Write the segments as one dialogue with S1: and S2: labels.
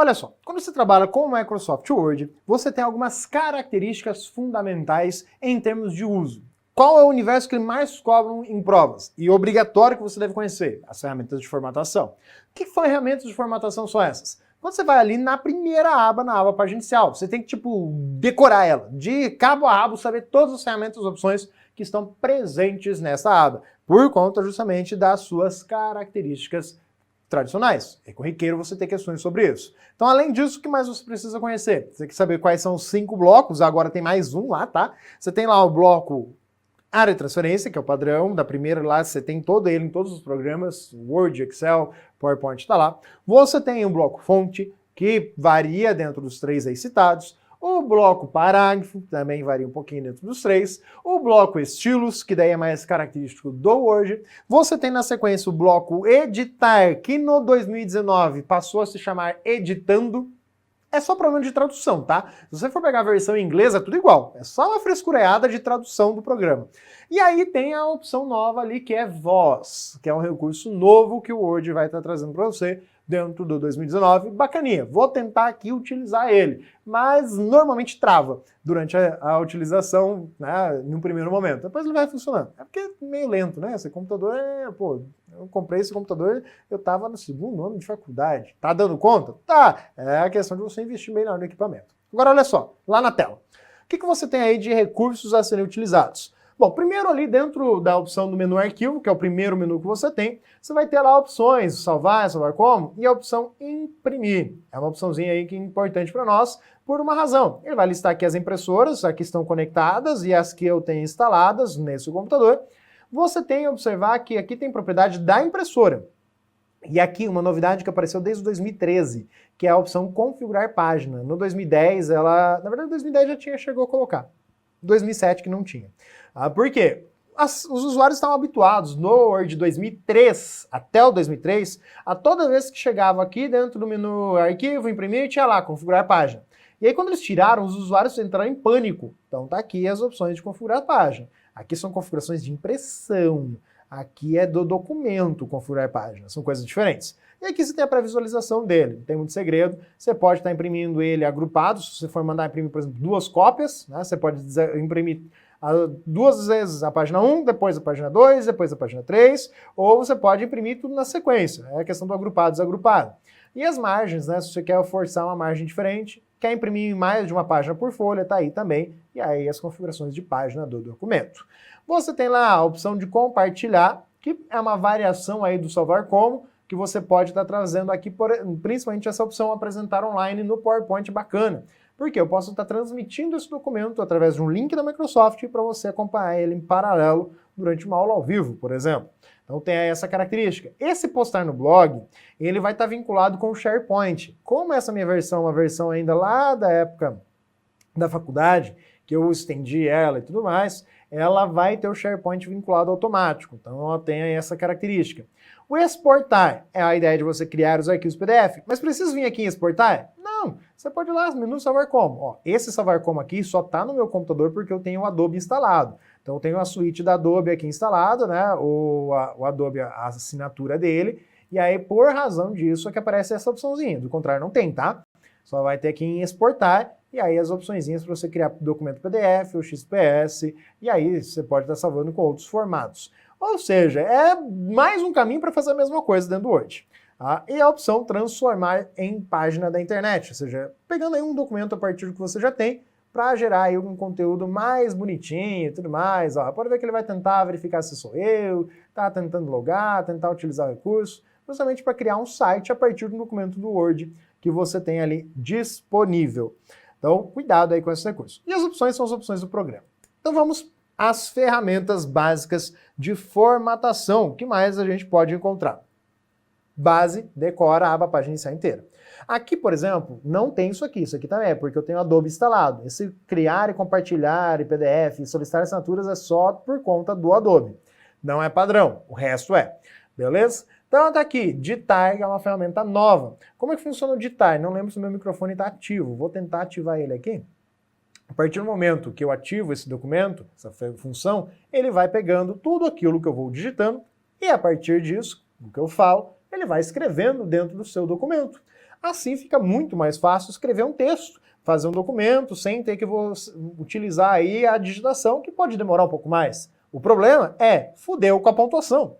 S1: Olha só, quando você trabalha com o Microsoft Word, você tem algumas características fundamentais em termos de uso. Qual é o universo que mais cobram em provas? E obrigatório que você deve conhecer, as ferramentas de formatação. Que ferramentas de formatação são essas? Quando você vai ali na primeira aba, na aba página inicial, você tem que, decorar ela, de cabo a rabo, saber todas as ferramentas e opções que estão presentes nessa aba, por conta justamente das suas características tradicionais. É corriqueiro você ter questões sobre isso. Então, além disso, o que mais você precisa conhecer? Você quer saber quais são os 5 blocos, agora tem mais um lá, tá? Você tem lá o bloco área de transferência, que é o padrão, da primeira lá, você tem todo ele em todos os programas, Word, Excel, PowerPoint tá lá. Você tem o bloco fonte, que varia dentro dos 3 aí citados. O bloco parágrafo, também varia um pouquinho dentro dos 3. O bloco estilos, que daí é mais característico do Word. Você tem na sequência o bloco editar, que no 2019 passou a se chamar editando. É só problema de tradução, tá? Se você for pegar a versão em inglês, é tudo igual. É só uma frescureada de tradução do programa. E aí tem a opção nova ali, que é voz, que é um recurso novo que o Word vai estar trazendo para você dentro do 2019. Bacaninha. Vou tentar aqui utilizar ele, mas normalmente trava durante a utilização, né, no primeiro momento. Depois ele vai funcionando. É porque é meio lento, né? Esse computador eu comprei esse computador, eu estava no 2º ano de faculdade. Tá dando conta? Tá. É a questão de você investir melhor no equipamento. Agora, olha só, lá na tela. O que você tem aí de recursos a serem utilizados? Bom, primeiro ali dentro da opção do menu arquivo, que é o primeiro menu que você tem, você vai ter lá opções, salvar como, e a opção imprimir. É uma opçãozinha aí que é importante para nós, por uma razão. Ele vai listar aqui as impressoras, as que estão conectadas e as que eu tenho instaladas nesse computador. Você tem que observar que aqui tem propriedade da impressora. E aqui uma novidade que apareceu desde 2013, que é a opção configurar página. No 2010, na verdade, 2010 chegou a colocar. 2007 que não tinha. Por quê? Os usuários estavam habituados no Word 2003 até o 2003 a toda vez que chegava aqui dentro do menu arquivo, imprimir, tinha lá configurar página. E aí quando eles tiraram, os usuários entraram em pânico. Então tá aqui as opções de configurar página. Aqui são configurações de impressão. Aqui é do documento configurar página. São coisas diferentes. E aqui você tem a pré-visualização dele. Não tem muito segredo. Você pode estar imprimindo ele agrupado. Se você for mandar imprimir, por exemplo, 2 cópias, né? Você pode imprimir 2 vezes a página 1, depois a página 2, depois a página 3, ou você pode imprimir tudo na sequência. É a questão do agrupado e desagrupado. E as margens, né? Se você quer forçar uma margem diferente, quer imprimir mais de uma página por folha, tá aí também. E aí as configurações de página do documento. Você tem lá a opção de compartilhar, que é uma variação aí do salvar como, que você pode estar trazendo aqui, principalmente essa opção apresentar online no PowerPoint bacana. Porque eu posso estar transmitindo esse documento através de um link da Microsoft para você acompanhar ele em paralelo durante uma aula ao vivo, por exemplo. Então tem essa característica. Esse postar no blog, ele vai estar vinculado com o SharePoint. Como essa minha versão é uma versão ainda lá da época da faculdade, que eu estendi ela e tudo mais, ela vai ter o SharePoint vinculado automático. Então ela tem aí essa característica. O exportar é a ideia de você criar os arquivos PDF. Mas precisa vir aqui em exportar? Não. Você pode ir lá no menu salvar como. Ó, esse salvar como aqui só está no meu computador porque eu tenho o Adobe instalado. Então eu tenho a suíte da Adobe aqui instalada, né? O Adobe, a assinatura dele. E aí, por razão disso, é que aparece essa opçãozinha. Do contrário, não tem, tá? Só vai ter aqui em exportar. E aí as opçõezinhas para você criar documento PDF, ou XPS. E aí você pode estar salvando com outros formatos. Ou seja, é mais um caminho para fazer a mesma coisa dentro do Word. E a opção transformar em página da internet, ou seja, pegando aí um documento a partir do que você já tem para gerar aí um conteúdo mais bonitinho e tudo mais. Pode ver que ele vai tentar verificar se sou eu, tá tentando logar, tentar utilizar o recurso, justamente para criar um site a partir do documento do Word que você tem ali disponível. Então, cuidado aí com esse recurso. E as opções são as opções do programa. Então vamos às ferramentas básicas de formatação. O que mais a gente pode encontrar? Base, decora a aba página inicial inteira. Aqui, por exemplo, não tem isso aqui também é porque eu tenho Adobe instalado. Esse criar e compartilhar e PDF e solicitar assinaturas é só por conta do Adobe. Não é padrão, o resto é. Beleza? Então tá aqui, digitar é uma ferramenta nova. Como é que funciona o digitar? Não lembro se o meu microfone está ativo. Vou tentar ativar ele aqui. A partir do momento que eu ativo esse documento, essa função, ele vai pegando tudo aquilo que eu vou digitando e a partir disso, o que eu falo, ele vai escrevendo dentro do seu documento. Assim fica muito mais fácil escrever um texto, fazer um documento, sem ter que utilizar aí a digitação, que pode demorar um pouco mais. O problema é, fudeu com a pontuação.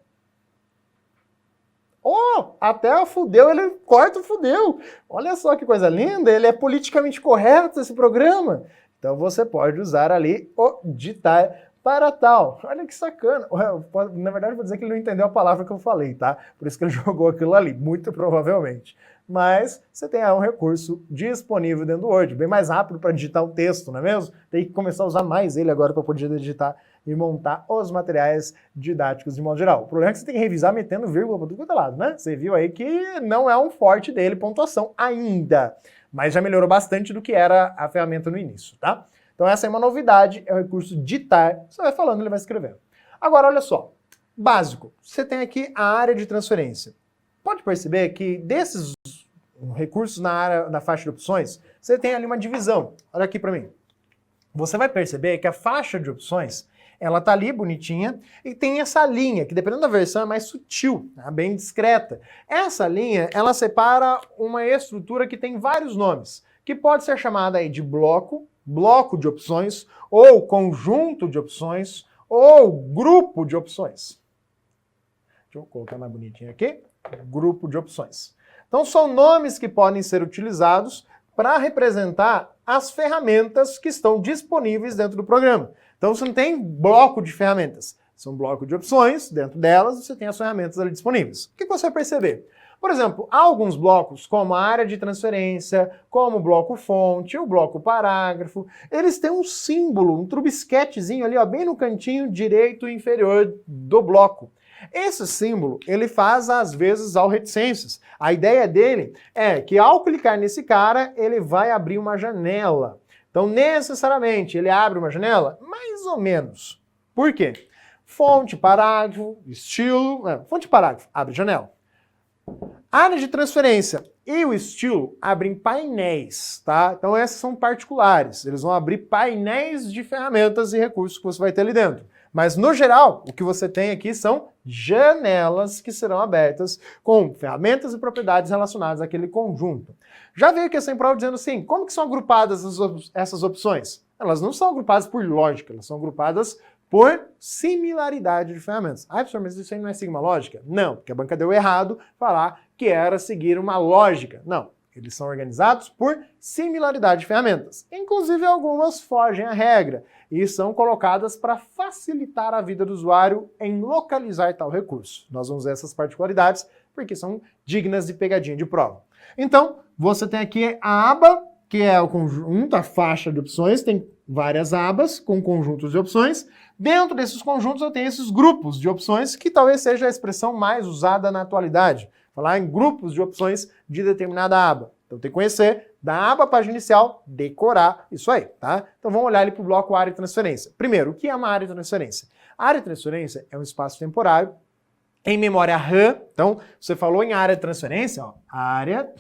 S1: Oh, até o fudeu, ele corta o fudeu. Olha só que coisa linda, ele é politicamente correto esse programa. Então você pode usar ali o ditar para tal. Olha que sacana. Na verdade, eu vou dizer que ele não entendeu a palavra que eu falei, tá? Por isso que ele jogou aquilo ali, muito provavelmente. Mas você tem aí um recurso disponível dentro do Word, bem mais rápido para digitar um texto, não é mesmo? Tem que começar a usar mais ele agora para poder digitar e montar os materiais didáticos de modo geral. O problema é que você tem que revisar metendo vírgula para tudo quanto é lado, né? Você viu aí que não é um forte dele pontuação ainda, mas já melhorou bastante do que era a ferramenta no início, tá? Então essa é uma novidade, é o recurso ditar. Você vai falando, ele vai escrevendo. Agora, olha só, básico. Você tem aqui a área de transferência. Pode perceber que desses recursos na área da faixa de opções, você tem ali uma divisão. Olha aqui para mim. Você vai perceber que a faixa de opções, ela tá ali bonitinha e tem essa linha, que dependendo da versão é mais sutil, tá? Bem discreta. Essa linha, ela separa uma estrutura que tem vários nomes, que pode ser chamada aí de bloco, bloco de opções, ou conjunto de opções, ou grupo de opções. Deixa eu colocar mais bonitinho aqui. Grupo de opções. Então são nomes que podem ser utilizados para representar as ferramentas que estão disponíveis dentro do programa. Então você não tem bloco de ferramentas, são bloco de opções, dentro delas você tem as ferramentas ali disponíveis. O que você vai perceber? Por exemplo, há alguns blocos, como a área de transferência, como o bloco fonte, o bloco parágrafo, eles têm um símbolo, um trubisquetezinho ali, ó, bem no cantinho direito inferior do bloco. Esse símbolo, ele faz, às vezes, reticências. A ideia dele é que, ao clicar nesse cara, ele vai abrir uma janela. Então, necessariamente, ele abre uma janela? Mais ou menos. Por quê? Fonte, parágrafo, estilo... fonte, parágrafo, abre janela. Área de transferência e o estilo abrem painéis, tá? Então, esses são particulares. Eles vão abrir painéis de ferramentas e recursos que você vai ter ali dentro. Mas, no geral, o que você tem aqui são janelas que serão abertas com ferramentas e propriedades relacionadas àquele conjunto. Já veio aqui essa prova dizendo assim, como que são agrupadas essas opções? Elas não são agrupadas por lógica, elas são agrupadas por similaridade de ferramentas. Ah, professor, mas isso aí não é seguir uma lógica? Não, porque a banca deu errado falar que era seguir uma lógica. Não. Eles são organizados por similaridade de ferramentas. Inclusive, algumas fogem à regra e são colocadas para facilitar a vida do usuário em localizar tal recurso. Nós vamos ver essas particularidades porque são dignas de pegadinha de prova. Então, você tem aqui a aba, que é o conjunto, a faixa de opções, tem várias abas com conjuntos de opções. Dentro desses conjuntos eu tenho esses grupos de opções, que talvez seja a expressão mais usada na atualidade. Falar em grupos de opções de determinada aba. Então tem que conhecer da aba página inicial, decorar isso aí, tá? Então vamos olhar ali para o bloco área de transferência. Primeiro, o que é uma área de transferência? A área de transferência é um espaço temporário em memória RAM. Então, você falou em área de transferência, ó, área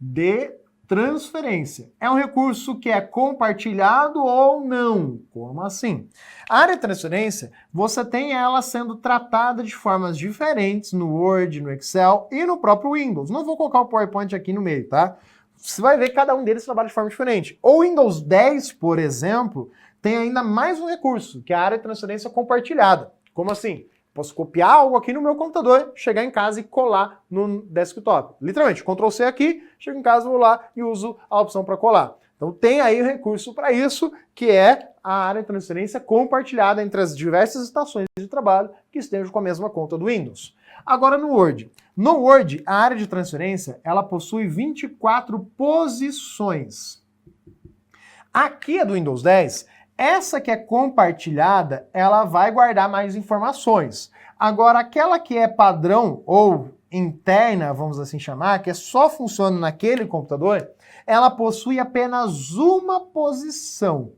S1: de transferência. É um recurso que é compartilhado ou não? Como assim? A área de transferência, você tem ela sendo tratada de formas diferentes no Word, no Excel e no próprio Windows. Não vou colocar o PowerPoint aqui no meio, tá? Você vai ver que cada um deles trabalha de forma diferente. O Windows 10, por exemplo, tem ainda mais um recurso, que é a área de transferência compartilhada. Como assim? Posso copiar algo aqui no meu computador, chegar em casa e colar no desktop. Literalmente, Ctrl+C aqui, chego em casa, vou lá e uso a opção para colar. Então tem aí o recurso para isso, que é a área de transferência compartilhada entre as diversas estações de trabalho que estejam com a mesma conta do Windows. Agora no Word. No Word, a área de transferência, ela possui 24 posições. Aqui é do Windows 10, essa que é compartilhada, ela vai guardar mais informações. Agora, aquela que é padrão ou interna, vamos assim chamar, que só funciona naquele computador, ela possui apenas uma posição.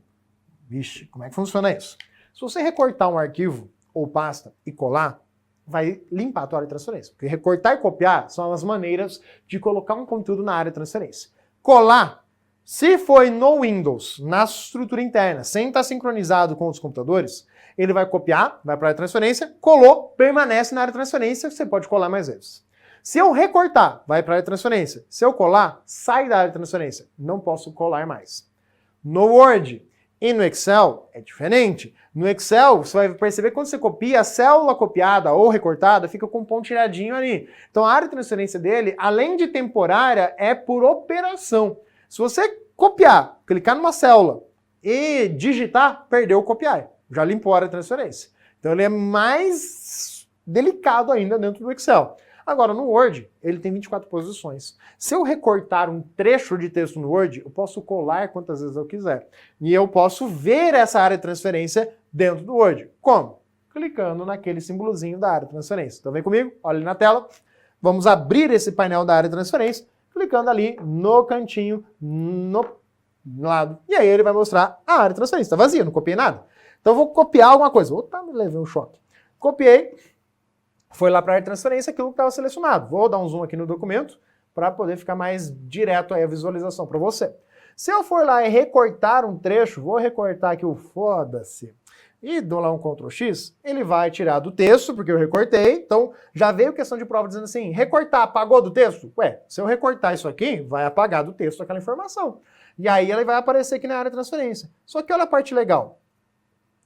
S1: Vixe, como é que funciona isso? Se você recortar um arquivo ou pasta e colar, vai limpar a tua área de transferência. Porque recortar e copiar são as maneiras de colocar um conteúdo na área de transferência. Colar, se foi no Windows, na estrutura interna, sem estar sincronizado com os computadores, ele vai copiar, vai para a área de transferência, colou, permanece na área de transferência, você pode colar mais vezes. Se eu recortar, vai para a área de transferência. Se eu colar, sai da área de transferência. Não posso colar mais. No Word e no Excel é diferente. No Excel, você vai perceber que quando você copia, a célula copiada ou recortada fica com um pontilhadinho ali. Então a área de transferência dele, além de temporária, é por operação. Se você copiar, clicar numa célula e digitar, perdeu o copiar. Já limpou a área de transferência. Então ele é mais delicado ainda dentro do Excel. Agora, no Word, ele tem 24 posições. Se eu recortar um trecho de texto no Word, eu posso colar quantas vezes eu quiser. E eu posso ver essa área de transferência dentro do Word. Como? Clicando naquele símbolozinho da área de transferência. Então vem comigo, olha ali na tela. Vamos abrir esse painel da área de transferência, clicando ali no cantinho, no lado. E aí ele vai mostrar a área de transferência. Está vazia, não copiei nada. Então eu vou copiar alguma coisa. Opa, me levei um choque. Copiei. Foi lá para a área de transferência aquilo que estava selecionado. Vou dar um zoom aqui no documento para poder ficar mais direto aí a visualização para você. Se eu for lá e recortar um trecho, vou recortar aqui o foda-se e dou lá um Ctrl X, ele vai tirar do texto, porque eu recortei. Então já veio questão de prova dizendo assim, recortar, apagou do texto? Ué, se eu recortar isso aqui, vai apagar do texto aquela informação. E aí ele vai aparecer aqui na área de transferência. Só que olha a parte legal.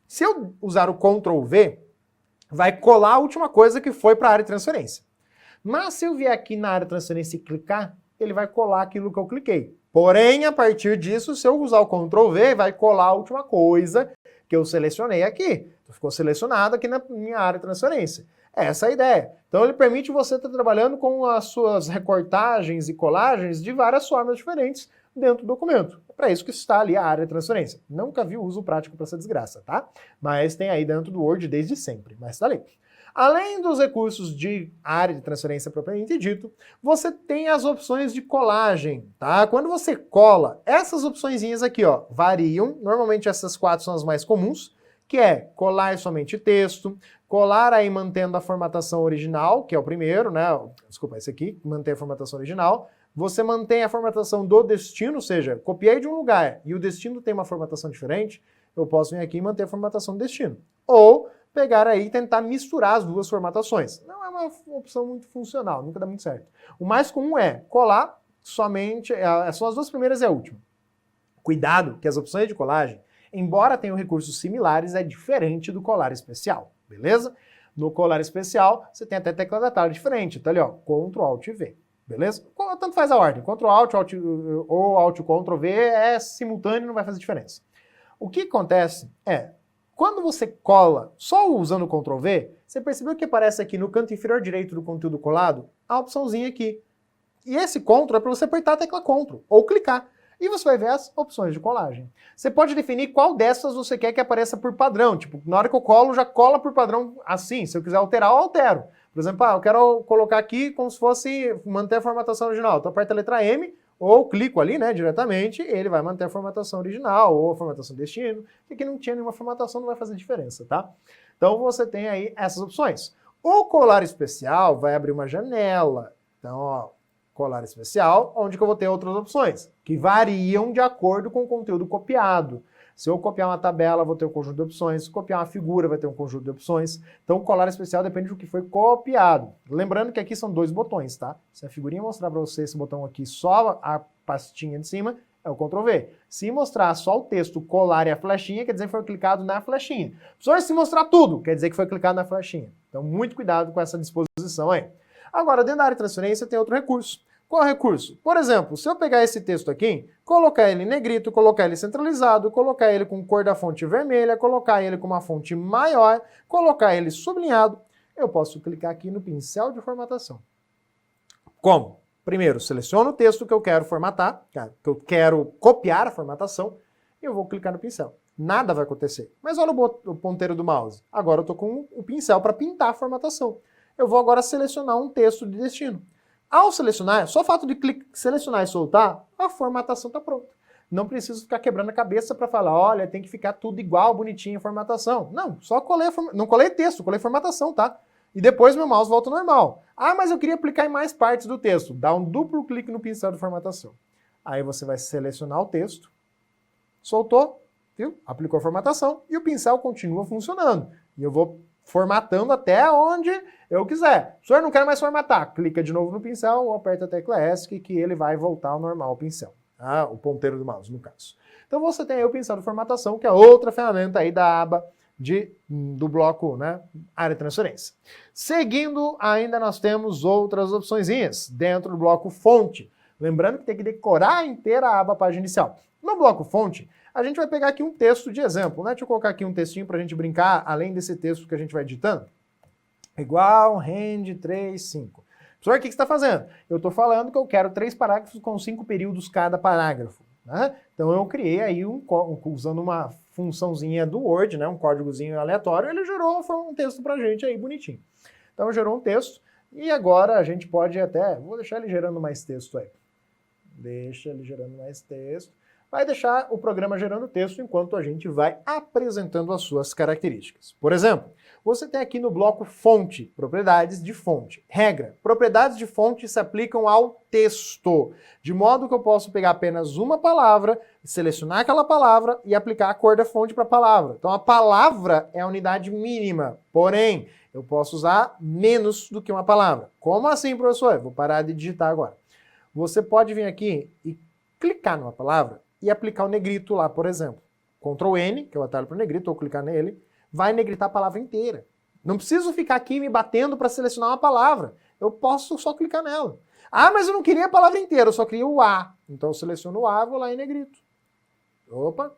S1: Se eu usar o Ctrl V, vai colar a última coisa que foi para a área de transferência. Mas se eu vier aqui na área de transferência e clicar, ele vai colar aquilo que eu cliquei. Porém, a partir disso, se eu usar o Ctrl V, vai colar a última coisa que eu selecionei aqui. Então, ficou selecionado aqui na minha área de transferência. Essa é a ideia. Então ele permite você estar trabalhando com as suas recortagens e colagens de várias formas diferentes dentro do documento. É para isso que está ali a área de transferência. Nunca vi o uso prático para essa desgraça, tá? Mas tem aí dentro do Word desde sempre, mas está ali. Além dos recursos de área de transferência propriamente dito, você tem as opções de colagem, tá? Quando você cola, essas opçõezinhas aqui, ó, variam. Normalmente essas 4 são as mais comuns, que é colar somente texto, colar aí mantendo a formatação original, que é o primeiro, né? Desculpa, esse aqui, manter a formatação original. Você mantém a formatação do destino, ou seja, copiei de um lugar e o destino tem uma formatação diferente, eu posso vir aqui e manter a formatação do destino. Ou pegar aí e tentar misturar as duas formatações. Não é uma opção muito funcional, nunca dá muito certo. O mais comum é colar somente, são as duas primeiras e a última. Cuidado que as opções de colagem, embora tenham recursos similares, é diferente do colar especial, beleza? No colar especial, você tem até tecla de atalho diferente, tá ali ó, Ctrl Alt V. Beleza? Tanto faz a ordem. Ctrl Alt, ou Alt Ctrl V é simultâneo, não vai fazer diferença. O que acontece é, quando você cola só usando o Ctrl V, você percebeu que aparece aqui no canto inferior direito do conteúdo colado a opçãozinha aqui. E esse Ctrl é para você apertar a tecla Ctrl ou clicar. E você vai ver as opções de colagem. Você pode definir qual dessas você quer que apareça por padrão. Tipo, na hora que eu colo, já cola por padrão assim. Se eu quiser alterar, eu altero. Por exemplo, eu quero colocar aqui como se fosse manter a formatação original. Então aperto a letra M, ou clico ali, né, diretamente, e ele vai manter a formatação original, ou a formatação destino. E aqui não tinha nenhuma formatação, não vai fazer diferença, tá? Então você tem aí essas opções. O colar especial vai abrir uma janela. Então, ó, colar especial, onde que eu vou ter outras opções, que variam de acordo com o conteúdo copiado. Se eu copiar uma tabela, vou ter um conjunto de opções. Se copiar uma figura, vai ter um conjunto de opções. Então, o colar especial depende do que foi copiado. Lembrando que aqui são 2 botões, tá? Se a figurinha mostrar para você esse botão aqui, só a pastinha de cima, é o Ctrl V. Se mostrar só o texto, colar e a flechinha, quer dizer que foi clicado na flechinha. Professor, se mostrar tudo, quer dizer que foi clicado na flechinha. Então, muito cuidado com essa disposição aí. Agora, dentro da área de transferência, tem outro recurso. Qual recurso? Por exemplo, se eu pegar esse texto aqui, colocar ele em negrito, colocar ele centralizado, colocar ele com cor da fonte vermelha, colocar ele com uma fonte maior, colocar ele sublinhado, eu posso clicar aqui no pincel de formatação. Como? Primeiro, seleciono o texto que eu quero formatar, que eu quero copiar a formatação, e eu vou clicar no pincel. Nada vai acontecer. Mas olha o ponteiro do mouse. Agora eu estou com o pincel para pintar a formatação. Eu vou agora selecionar um texto de destino. Ao selecionar, só o fato de selecionar e soltar, a formatação está pronta. Não preciso ficar quebrando a cabeça para falar, olha, tem que ficar tudo igual, bonitinho a formatação. Não, só colei não colei texto, colei formatação, tá? E depois meu mouse volta ao normal. Ah, mas eu queria aplicar em mais partes do texto. Dá um duplo clique no pincel de formatação. Aí você vai selecionar o texto, soltou, viu? Aplicou a formatação e o pincel continua funcionando. E eu vou formatando até onde eu quiser. O senhor não quer mais formatar, clica de novo no pincel ou aperta a tecla ESC que ele vai voltar ao normal o pincel. Ah, o ponteiro do mouse, no caso. Então você tem aí o pincel de formatação, que é outra ferramenta aí da aba do bloco, né, área de transferência. Seguindo, ainda nós temos outras opçõezinhas dentro do bloco fonte. Lembrando que tem que decorar inteira a aba página inicial. No bloco fonte, a gente vai pegar aqui um texto de exemplo, né? Deixa eu colocar aqui um textinho para a gente brincar, além desse texto que a gente vai editando. Igual, rende 3, 5. Professor, o que você está fazendo? Eu estou falando que eu quero 3 parágrafos com 5 períodos cada parágrafo. Né? Então eu criei aí, usando uma funçãozinha do Word, né? Um códigozinho aleatório, ele gerou um texto pra gente aí bonitinho. Então gerou um texto e agora a gente pode até... Vou deixar ele gerando mais texto aí. Deixa ele gerando mais texto. Vai deixar o programa gerando texto enquanto a gente vai apresentando as suas características. Por exemplo, você tem aqui no bloco fonte, propriedades de fonte. Regra, propriedades de fonte se aplicam ao texto, de modo que eu posso pegar apenas uma palavra, selecionar aquela palavra e aplicar a cor da fonte para a palavra. Então a palavra é a unidade mínima, porém, eu posso usar menos do que uma palavra. Como assim, professor? Eu vou parar de digitar agora. Você pode vir aqui e clicar numa palavra e aplicar o negrito lá, por exemplo. Ctrl N, que é o atalho para o negrito, ou clicar nele, vai negritar a palavra inteira. Não preciso ficar aqui me batendo para selecionar uma palavra. Eu posso só clicar nela. Ah, mas eu não queria a palavra inteira, eu só queria o A. Então eu seleciono o A, vou lá em negrito. Opa,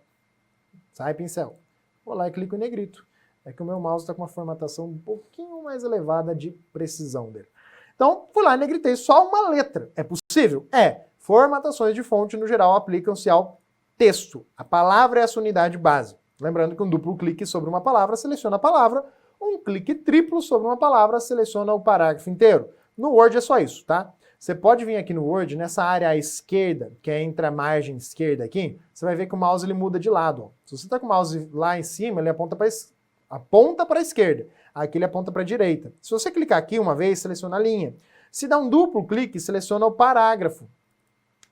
S1: sai pincel. Vou lá e clico em negrito. É que o meu mouse está com uma formatação um pouquinho mais elevada de precisão dele. Então, fui lá e negritei só uma letra. É possível? É. Formatações de fonte, no geral, aplicam-se ao texto. A palavra é essa unidade base. Lembrando que um duplo clique sobre uma palavra seleciona a palavra, um clique triplo sobre uma palavra seleciona o parágrafo inteiro. No Word é só isso, tá? Você pode vir aqui no Word, nessa área à esquerda, que é entre a margem esquerda aqui, você vai ver que o mouse ele muda de lado. Ó. Se você está com o mouse lá em cima, ele aponta para a esquerda. Aqui ele aponta para a direita. Se você clicar aqui uma vez, seleciona a linha. Se dá um duplo clique, seleciona o parágrafo.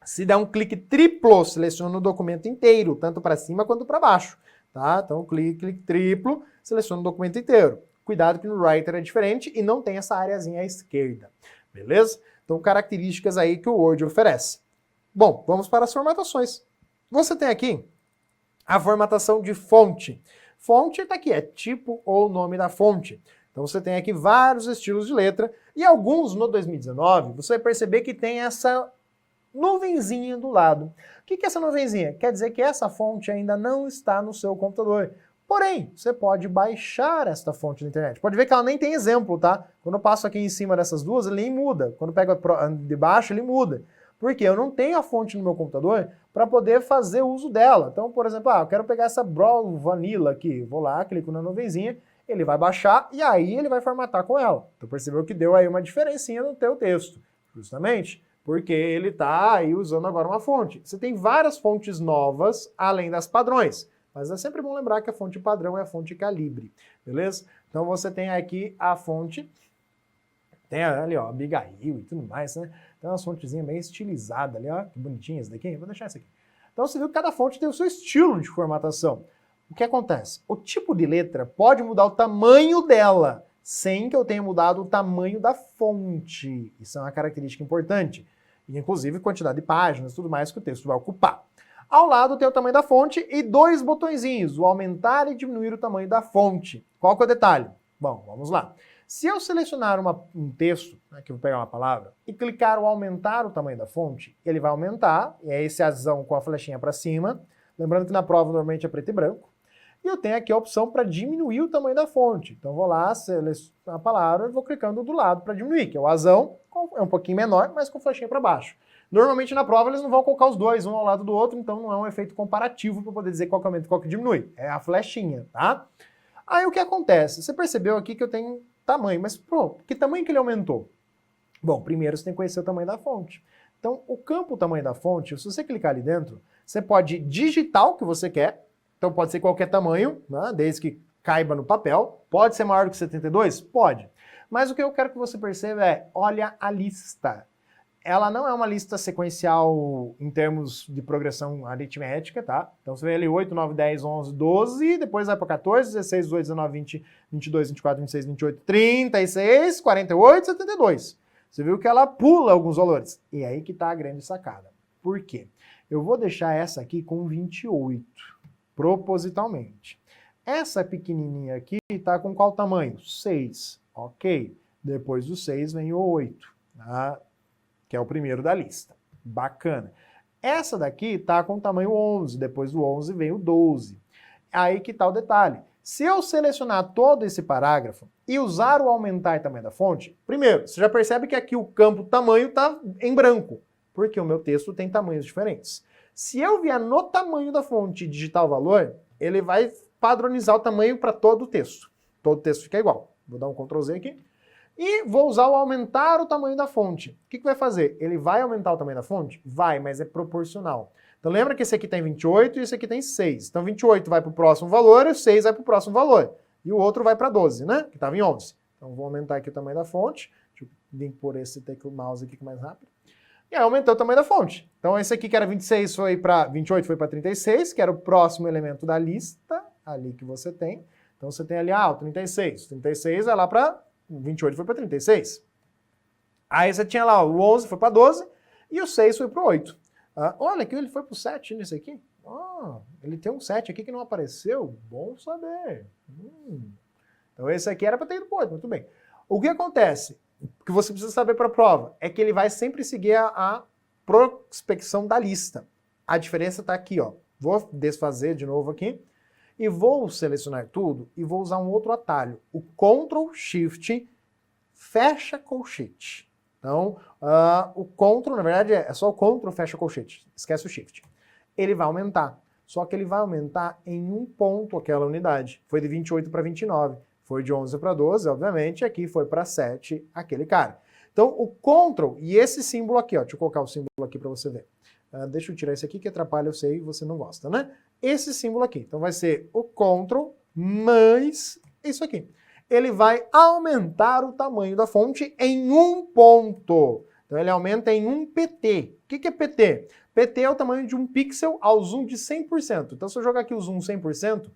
S1: Se der um clique triplo, seleciona o documento inteiro, tanto para cima quanto para baixo. Tá? Então, clique triplo, seleciona o documento inteiro. Cuidado que no Writer é diferente e não tem essa areazinha à esquerda. Beleza? Então, características aí que o Word oferece. Bom, vamos para as formatações. Você tem aqui a formatação de fonte. Fonte está aqui, é tipo ou nome da fonte. Então você tem aqui vários estilos de letra e alguns no 2019 você vai perceber que tem essa nuvenzinha do lado. O que é essa nuvenzinha? Quer dizer que essa fonte ainda não está no seu computador. Porém, você pode baixar esta fonte na internet. Pode ver que ela nem tem exemplo, tá? Quando eu passo aqui em cima dessas duas, ele nem muda. Quando eu pego de baixo, ele muda. Porque eu não tenho a fonte no meu computador para poder fazer uso dela. Então, por exemplo, eu quero pegar essa Brawl Vanilla aqui. Vou lá, clico na nuvenzinha, ele vai baixar e aí ele vai formatar com ela. Então percebeu que deu aí uma diferencinha no teu texto. Justamente porque ele está aí usando agora uma fonte. Você tem várias fontes novas, além das padrões. Mas é sempre bom lembrar que a fonte padrão é a fonte calibre. Beleza? Então você tem aqui a fonte... Tem ali, ó, Abigail e tudo mais, né? Tem umas fontezinhas bem estilizadas ali, ó. Que bonitinhas daqui. Vou deixar essa aqui. Então você viu que cada fonte tem o seu estilo de formatação. O que acontece? O tipo de letra pode mudar o tamanho dela, sem que eu tenha mudado o tamanho da fonte. Isso é uma característica importante. E, inclusive, quantidade de páginas, tudo mais que o texto vai ocupar. Ao lado tem o tamanho da fonte e dois botõezinhos, o aumentar e diminuir o tamanho da fonte. Qual que é o detalhe? Bom, vamos lá. Se eu selecionar um texto, aqui eu vou pegar uma palavra, e clicar o aumentar o tamanho da fonte, ele vai aumentar, e é esse azão com a flechinha para cima. Lembrando que na prova normalmente é preto e branco. E eu tenho aqui a opção para diminuir o tamanho da fonte. Então vou lá, seleciono a palavra e vou clicando do lado para diminuir, que é o azão, é um pouquinho menor, mas com flechinha para baixo. Normalmente na prova eles não vão colocar os dois, um ao lado do outro, então não é um efeito comparativo para poder dizer qual que aumenta e qual que diminui. É a flechinha, tá? Aí o que acontece? Você percebeu aqui que eu tenho tamanho, mas pô, que tamanho que ele aumentou? Bom, primeiro você tem que conhecer o tamanho da fonte. Então o campo tamanho da fonte, se você clicar ali dentro, você pode digitar o que você quer, então pode ser qualquer tamanho, né, desde que caiba no papel. Pode ser maior do que 72? Pode. Mas o que eu quero que você perceba é, olha a lista. ela não é uma lista sequencial em termos de progressão aritmética, tá? Então você vê ali 8, 9, 10, 11, 12, depois vai para 14, 16, 18, 19, 20, 22, 24, 26, 28, 36, 48, 72. Você viu que ela pula alguns valores. E é aí que está a grande sacada. Por quê? Eu vou deixar essa aqui com 28, propositalmente. Essa pequenininha aqui está com qual tamanho? 6, ok. Depois do 6 vem o 8, tá? Que é o primeiro da lista. Bacana. Essa daqui tá com o tamanho 11, depois do 11 vem o 12. Aí que tá o detalhe. Se eu selecionar todo esse parágrafo e usar o aumentar tamanho da fonte, primeiro, você já percebe que aqui o campo tamanho tá em branco, porque o meu texto tem tamanhos diferentes. Se eu vier no tamanho da fonte e digitar o valor, ele vai padronizar o tamanho para todo o texto. Todo o texto fica igual. Vou dar um Ctrl Z aqui. E vou usar o aumentar o tamanho da fonte. O que vai fazer? Ele vai aumentar o tamanho da fonte? Vai, mas é proporcional. Então lembra que esse aqui tem 28 e esse aqui tem 6. Então 28 vai para o próximo valor e o 6 vai para o próximo valor. E o outro vai para 12, né? Que estava em 11. Então vou aumentar aqui o tamanho da fonte. Deixa eu vir por esse mouse aqui mais rápido. E aí aumentou o tamanho da fonte. Então esse aqui que era 26 foi para 28 foi para 36, que era o próximo elemento da lista, ali que você tem. Então você tem ali, o 36. 36 vai lá para 28 foi para 36. Aí você tinha lá, o 11 foi para 12 e o 6 foi para 8. Olha que ele foi para o 7 nesse aqui. Ele tem um 7 aqui que não apareceu. Bom saber. Então esse aqui era para ter ido para 8, muito bem. O que acontece? O que você precisa saber para a prova é que ele vai sempre seguir a prospecção da lista. A diferença está aqui, ó. Vou desfazer de novo aqui. E vou selecionar tudo e vou usar um outro atalho. O Ctrl Shift fecha colchete. Então, o Ctrl, na verdade, é só o Ctrl fecha colchete. Esquece o Shift. Ele vai aumentar. Só que ele vai aumentar em um ponto aquela unidade. Foi de 28 para 29. Foi de 11 para 12, obviamente. Aqui foi para 7, aquele cara. Então, o Ctrl e esse símbolo aqui, ó. Deixa eu colocar o símbolo aqui para você ver. Deixa eu tirar esse aqui que atrapalha, eu sei, você não gosta, né? Esse símbolo aqui. Então vai ser o Ctrl mais isso aqui. Ele vai aumentar o tamanho da fonte em um ponto. Então ele aumenta em 1 pt. O que é pt? pt é o tamanho de um pixel ao zoom de 100%. Então se eu jogar aqui o zoom 100%,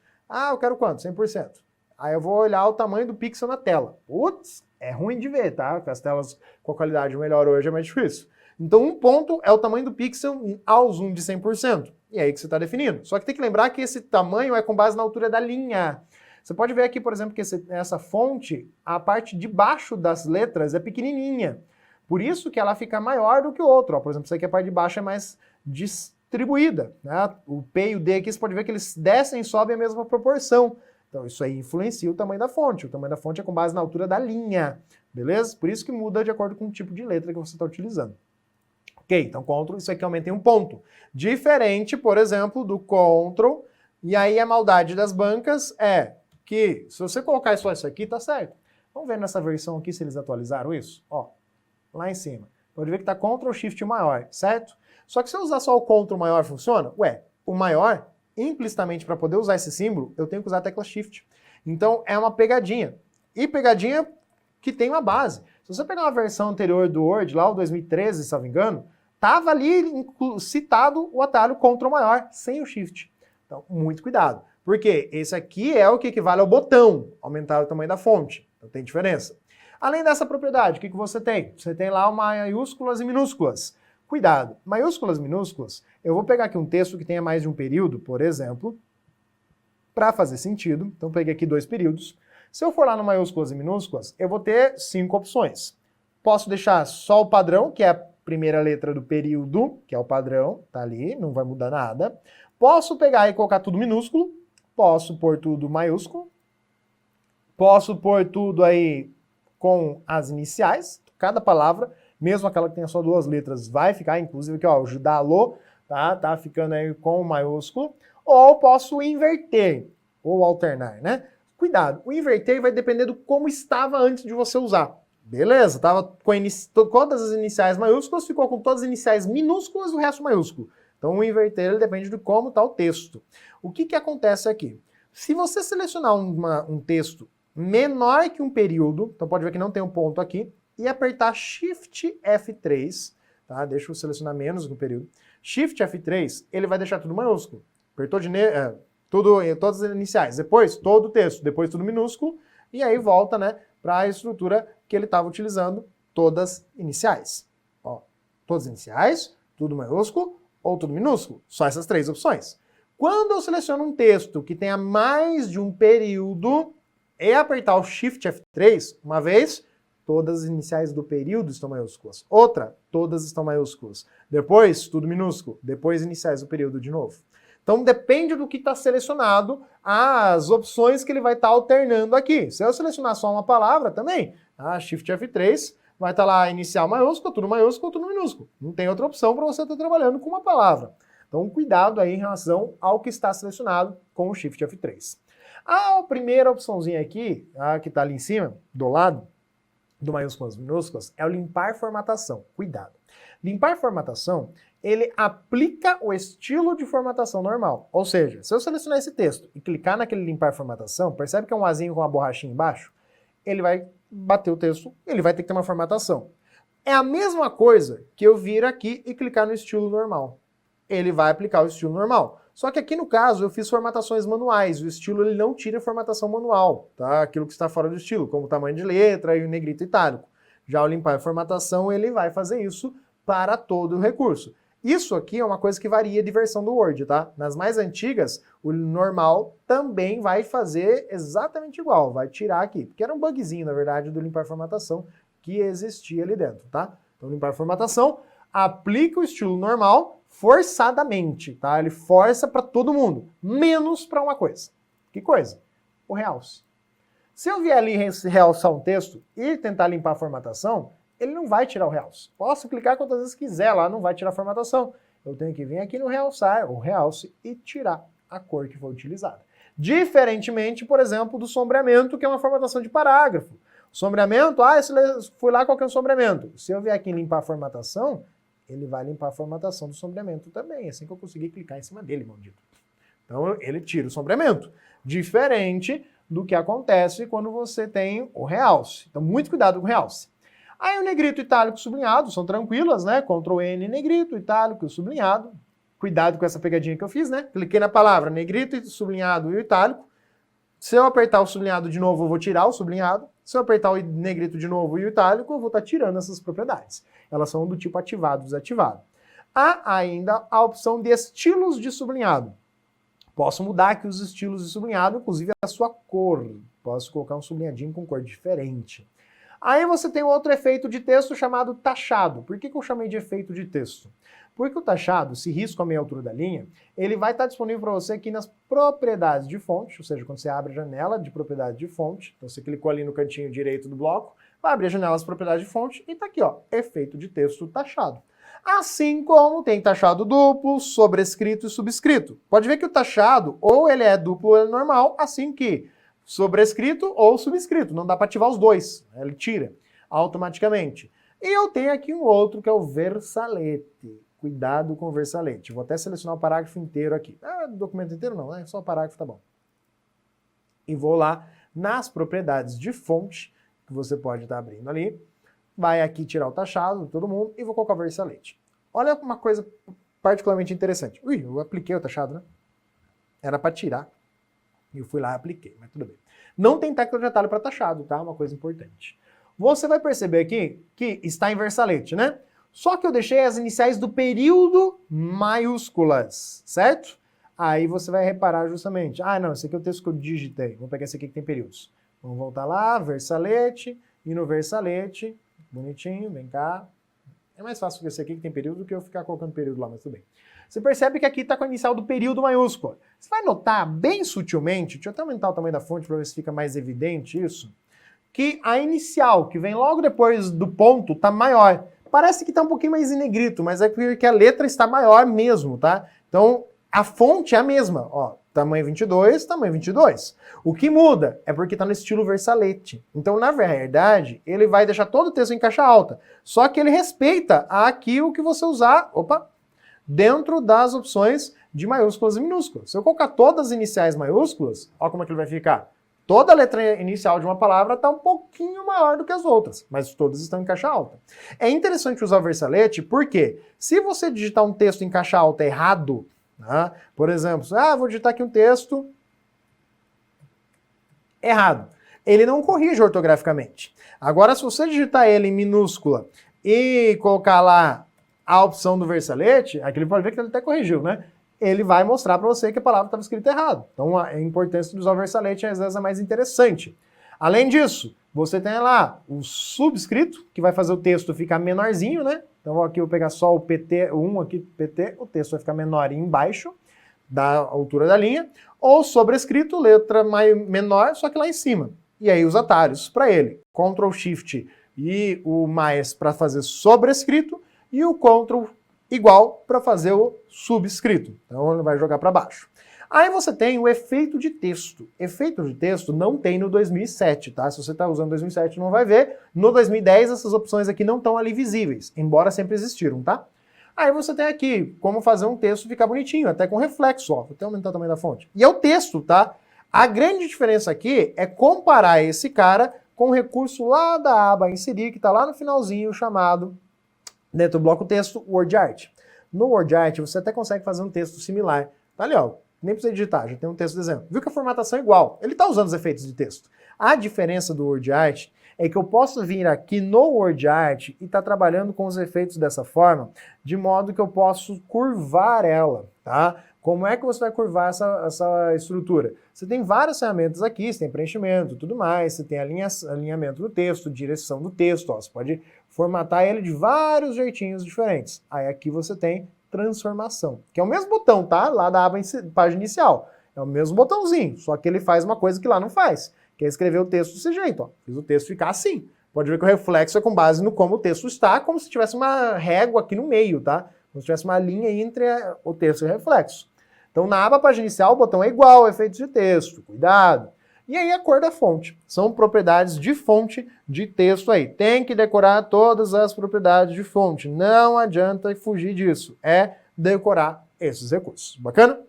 S1: eu quero quanto? 100%. Aí eu vou olhar o tamanho do pixel na tela. Putz, é ruim de ver, tá? Porque as telas com a qualidade melhor hoje é mais difícil. Então, um ponto é o tamanho do pixel ao zoom de 100%. E é aí que você está definindo. Só que tem que lembrar que esse tamanho é com base na altura da linha. Você pode ver aqui, por exemplo, que essa fonte, a parte de baixo das letras é pequenininha. Por isso que ela fica maior do que o outro. Ó, por exemplo, isso aqui a parte de baixo é mais distribuída. Né? O P e o D aqui, você pode ver que eles descem e sobem a mesma proporção. Então, isso aí influencia o tamanho da fonte. O tamanho da fonte é com base na altura da linha. Beleza? Por isso que muda de acordo com o tipo de letra que você está utilizando. Ok, então Ctrl, isso aqui aumenta em um ponto. Diferente, por exemplo, do Ctrl, e aí a maldade das bancas é que, se você colocar só isso aqui, tá certo. Vamos ver nessa versão aqui se eles atualizaram isso. Ó, lá em cima. Pode ver que tá Ctrl Shift maior, certo? Só que se eu usar só o Ctrl maior, funciona? Ué, o maior, implicitamente, para poder usar esse símbolo, eu tenho que usar a tecla Shift. Então, é uma pegadinha. E pegadinha que tem uma base. Se você pegar uma versão anterior do Word, lá o 2013, se não me engano, tava ali citado o atalho Ctrl maior, sem o Shift. Então, muito cuidado. Porque esse aqui é o que equivale ao botão, aumentar o tamanho da fonte. Então, tem diferença. Além dessa propriedade, o que você tem? Você tem lá maiúsculas e minúsculas. Cuidado, maiúsculas e minúsculas, eu vou pegar aqui um texto que tenha mais de um período, por exemplo, para fazer sentido. Então, peguei aqui 2 períodos. Se eu for lá no maiúsculas e minúsculas, eu vou ter 5 opções. Posso deixar só o padrão, que é a primeira letra do período, que é o padrão, tá ali, não vai mudar nada. Posso pegar e colocar tudo minúsculo, posso pôr tudo maiúsculo, posso pôr tudo aí com as iniciais, cada palavra, mesmo aquela que tenha só 2 letras, vai ficar, inclusive aqui, ó, o Judalô, tá ficando aí com maiúsculo, ou posso inverter, ou alternar, né? Cuidado, o inverter vai depender do como estava antes de você usar. Beleza, estava com todas as iniciais maiúsculas, ficou com todas as iniciais minúsculas e o resto maiúsculo. Então o inverter ele depende de como está o texto. O que acontece aqui? Se você selecionar um texto menor que um período, então pode ver que não tem um ponto aqui, e apertar Shift F3, tá? Deixa eu selecionar menos no período. Shift F3, ele vai deixar tudo maiúsculo. Apertou todas as iniciais. Depois, todo o texto. Depois, tudo minúsculo. E aí volta, né, para a estrutura que ele estava utilizando, todas iniciais. Ó, todas iniciais, tudo maiúsculo ou tudo minúsculo. Só essas três opções. Quando eu seleciono um texto que tenha mais de um período, é apertar o Shift F3, uma vez, todas as iniciais do período estão maiúsculas. Outra, todas estão maiúsculas. Depois, tudo minúsculo. Depois, iniciais do período de novo. Então, depende do que está selecionado, as opções que ele vai estar alternando aqui. Se eu selecionar só uma palavra também, Shift F3, vai estar lá inicial maiúsculo, tudo minúsculo. Não tem outra opção para você estar trabalhando com uma palavra. Então, cuidado aí em relação ao que está selecionado com o Shift F3. A primeira opçãozinha aqui, que está ali em cima, do lado, do maiúsculas minúsculas, é o limpar formatação. Cuidado. Limpar formatação, ele aplica o estilo de formatação normal. Ou seja, se eu selecionar esse texto e clicar naquele limpar formatação, percebe que é um azinho com uma borrachinha embaixo? Ele vai bater o texto, ele vai ter que ter uma formatação. É a mesma coisa que eu vir aqui e clicar no estilo normal. Ele vai aplicar o estilo normal. Só que aqui no caso eu fiz formatações manuais, o estilo ele não tira a formatação manual, tá? Aquilo que está fora do estilo, como o tamanho de letra e o negrito itálico. Já o limpar a formatação, ele vai fazer isso para todo o recurso. Isso aqui é uma coisa que varia de versão do Word, tá? Nas mais antigas, o normal também vai fazer exatamente igual, vai tirar aqui, porque era um bugzinho, na verdade, do limpar formatação que existia ali dentro, tá? Então, limpar formatação, aplica o estilo normal forçadamente, tá? Ele força para todo mundo, menos para uma coisa. Que coisa? O realce. Se eu vier ali realçar um texto e tentar limpar a formatação, ele não vai tirar o realce. Posso clicar quantas vezes quiser lá, não vai tirar a formatação. Eu tenho que vir aqui no realçar, o realce, e tirar a cor que foi utilizada. Diferentemente, por exemplo, do sombreamento, que é uma formatação de parágrafo. O sombreamento, fui lá qualquer sombreamento. Se eu vier aqui em limpar a formatação, ele vai limpar a formatação do sombreamento também, assim que eu conseguir clicar em cima dele, maldito. Então, ele tira o sombreamento. Diferente do que acontece quando você tem o realce. Então, muito cuidado com o realce. Aí, o negrito, itálico e sublinhado são tranquilas, né? Ctrl N, negrito, itálico e sublinhado. Cuidado com essa pegadinha que eu fiz, né? Cliquei na palavra negrito, sublinhado e o itálico. Se eu apertar o sublinhado de novo, eu vou tirar o sublinhado. Se eu apertar o negrito de novo e o itálico, eu vou estar tirando essas propriedades. Elas são do tipo ativado e desativado. Há ainda a opção de estilos de sublinhado. Posso mudar aqui os estilos de sublinhado, inclusive a sua cor. Posso colocar um sublinhadinho com cor diferente. Aí você tem outro efeito de texto chamado taxado. Por que eu chamei de efeito de texto? Porque o taxado, se risco a meia altura da linha, ele vai estar disponível para você aqui nas propriedades de fonte, ou seja, quando você abre a janela de propriedade de fonte, então você clicou ali no cantinho direito do bloco, vai abrir a janela das propriedades de fonte e está aqui, ó, efeito de texto taxado. Assim como tem taxado duplo, sobrescrito e subscrito. Pode ver que o taxado, ou ele é duplo ou ele é normal, assim que sobrescrito ou subscrito. Não dá para ativar os dois, ele tira automaticamente. E eu tenho aqui um outro que é o versalete. Cuidado com o versalete. Vou até selecionar o parágrafo inteiro aqui. Documento inteiro não, né? Só o parágrafo tá bom. E vou lá nas propriedades de fonte, que você pode estar abrindo ali. Vai aqui tirar o taxado de todo mundo e vou colocar o versalete. Olha uma coisa particularmente interessante. Ui, eu apliquei o taxado, né? Era para tirar. E eu fui lá e apliquei, mas tudo bem. Não tem tecla de atalho para taxado, tá? Uma coisa importante. Você vai perceber aqui que está em versalete, né? Só que eu deixei as iniciais do período maiúsculas, certo? Aí você vai reparar justamente, não, esse aqui é o texto que eu digitei. Vou pegar esse aqui que tem períodos. Vamos voltar lá, versalete, e no versalete, bonitinho, vem cá. É mais fácil que esse aqui que tem período do que eu ficar colocando período lá, mas tudo bem. Você percebe que aqui está com a inicial do período maiúsculo. Você vai notar bem sutilmente, deixa eu até aumentar o tamanho da fonte para ver se fica mais evidente isso, que a inicial, que vem logo depois do ponto, está maior. Parece que está um pouquinho mais em negrito, mas é porque a letra está maior mesmo, tá? Então, a fonte é a mesma, ó, tamanho 22, tamanho 22. O que muda é porque está no estilo versalete. Então, na verdade, ele vai deixar todo o texto em caixa alta, só que ele respeita aqui o que você usar, dentro das opções de maiúsculas e minúsculas. Se eu colocar todas as iniciais maiúsculas, ó como é que ele vai ficar. Toda a letra inicial de uma palavra está um pouquinho maior do que as outras, mas todas estão em caixa alta. É interessante usar o versalete porque se você digitar um texto em caixa alta errado, né, por exemplo, vou digitar aqui um texto errado. Ele não corrige ortograficamente. Agora, se você digitar ele em minúscula e colocar lá a opção do versalete, aqui ele pode ver que ele até corrigiu, né? Ele vai mostrar para você que a palavra estava escrita errado. Então, a importância de usar o versalete às vezes é mais interessante. Além disso, você tem lá o subscrito, que vai fazer o texto ficar menorzinho, né? Então, aqui eu vou pegar só o PT, o 1 aqui, PT, o texto vai ficar menor embaixo da altura da linha, ou sobrescrito, letra menor, só que lá em cima. E aí os atalhos para ele, Ctrl Shift e o mais para fazer sobrescrito, e o Ctrl igual para fazer o subscrito. Então ele vai jogar para baixo. Aí você tem o efeito de texto. Efeito de texto não tem no 2007, tá? Se você está usando 2007 não vai ver. No 2010 essas opções aqui não estão ali visíveis, embora sempre existiram, tá? Aí você tem aqui como fazer um texto ficar bonitinho, até com reflexo, ó. Vou até aumentar o tamanho da fonte. E é o texto, tá? A grande diferença aqui é comparar esse cara com o recurso lá da aba inserir, que está lá no finalzinho, chamado, dentro do bloco texto, WordArt. No WordArt você até consegue fazer um texto similar. Tá ali, ó. Nem precisa digitar, já tem um texto de exemplo. Viu que a formatação é igual. Ele está usando os efeitos de texto. A diferença do WordArt é que eu posso vir aqui no WordArt e estar trabalhando com os efeitos dessa forma, de modo que eu posso curvar ela, tá? Como é que você vai curvar essa estrutura? Você tem várias ferramentas aqui, você tem preenchimento, tudo mais, você tem alinhamento do texto, direção do texto, ó, você pode formatar ele de vários jeitinhos diferentes. Aí aqui você tem transformação, que é o mesmo botão, tá? Lá da aba página inicial. É o mesmo botãozinho, só que ele faz uma coisa que lá não faz, que é escrever o texto desse jeito, ó. Fiz o texto ficar assim. Pode ver que o reflexo é com base no como o texto está, como se tivesse uma régua aqui no meio, tá? Como se tivesse uma linha entre o texto e o reflexo. Então, na aba página inicial, o botão é igual, efeitos de texto, cuidado. E aí a cor da fonte. São propriedades de fonte de texto aí. Tem que decorar todas as propriedades de fonte. Não adianta fugir disso. É decorar esses recursos. Bacana?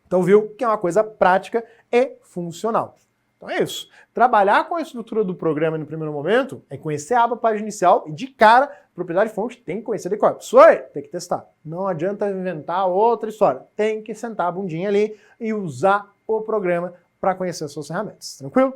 S1: Então viu que é uma coisa prática e funcional. Então é isso. Trabalhar com a estrutura do programa no primeiro momento é conhecer a aba página inicial e de cara, propriedade de fonte tem que conhecer de cor. Isso aí, tem que testar. Não adianta inventar outra história. Tem que sentar a bundinha ali e usar o programa para conhecer as suas ferramentas. Tranquilo?